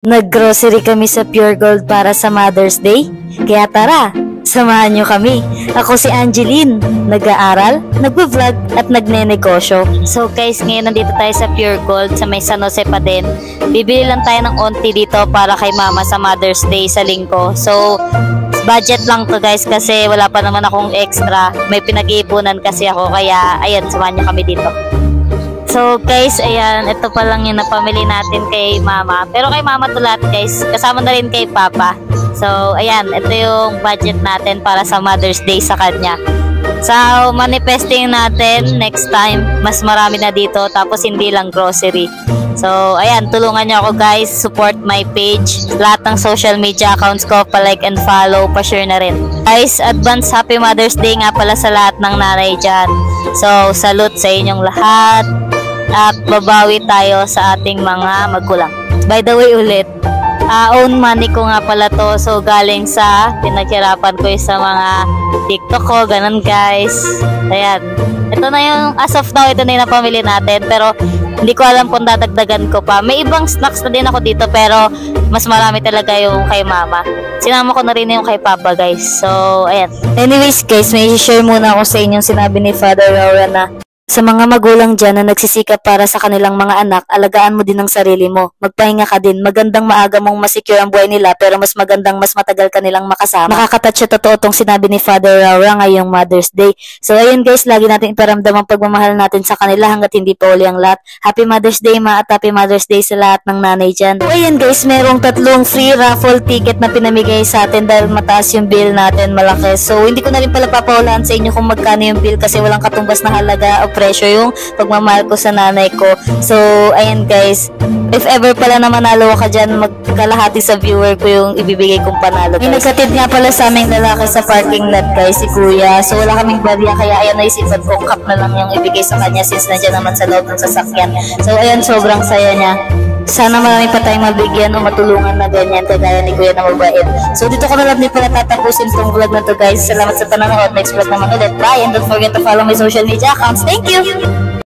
Naggrocery kami sa Pure Gold para sa Mother's Day. Kaya tara, samahan nyo kami. Ako si Angeline, nag-aaral, nagvo-vlog at nagnenegosyo. So guys, ngayon nandito tayo sa Pure Gold sa may San Jose pa din. Bibili lang tayo ng onti dito para kay mama sa Mother's Day sa linggo. So budget lang to guys kasi wala pa naman akong extra. May pinag-iipunan kasi ako kaya ayan, samahan nyo kami dito. So guys, ayan, ito pa lang yung napamili natin kay mama. Pero kay mama to lahat guys, kasama na rin kay papa. So ayan, ito yung budget natin para sa Mother's Day sa kanya. So manifesting natin next time, mas marami na dito tapos hindi lang grocery. So ayan, tulungan nyo ako guys, support my page. Lahat ng social media accounts ko, pa-like and follow, pa-share na rin. Guys, advance happy Mother's Day nga pala sa lahat ng nanay dyan. So salute sa inyong lahat. At babawi tayo sa ating mga magulang. By the way ulit, own money ko nga pala to. So galing sa pinaghirapan ko sa mga TikTok ko, ganun guys. Ayan, ito na yung as of now, ito na yung napamili natin. Pero hindi ko alam kung dadagdagan ko pa. May ibang snacks na din ako dito pero mas marami talaga yung kay mama. Sinama ko na rin yung kay papa guys. So ayan. Anyways guys, may share muna ako sa inyong sinabi ni Father Rowan na sa mga magulang dyan na nagsisikap para sa kanilang mga anak, alagaan mo din ang sarili mo. Magpahinga ka din. Magandang maaga mong masecure ang buhay nila pero mas magandang mas matagal ka nilang makasama. Nakakatouch siya totoo itong sinabi ni Father Raura ngayong Mother's Day. So ayun guys, lagi natin iparamdam ang pagmamahal natin sa kanila hanggat hindi pa uli ang lahat. Happy Mother's Day ma at Happy Mother's Day sa lahat ng nanay dyan. So ayun guys, merong 3 free raffle ticket na pinamigay sa atin dahil mataas yung bill natin, malaki. So hindi ko na rin pala papawalaan sa inyo kung magkano yung bill kasi walang katumbas na halaga o presyo yung pagmamahal ko sa nanay ko. So, ayan guys, if ever pala na manalo ka dyan, magkalahati sa viewer ko yung ibibigay kong panalo guys. May nagkatid nga pala sa aming lalaki sa parking lot guys, si kuya. So, wala kaming barya, kaya ayan naisipan ko, cup na lang yung ibigay sa kanya since nandiyan naman sa loob ng sasakyan. So, ayan, sobrang saya niya. Sana marami pa tayong mabigyan o matulungan na ganyan kagaya ni kuya na mabait. So dito ko na lang din pala tatapusin itong vlog na to guys. Salamat sa panonood. Next vlog naman ulit. Bye and don't forget to follow my social media accounts. Thank you!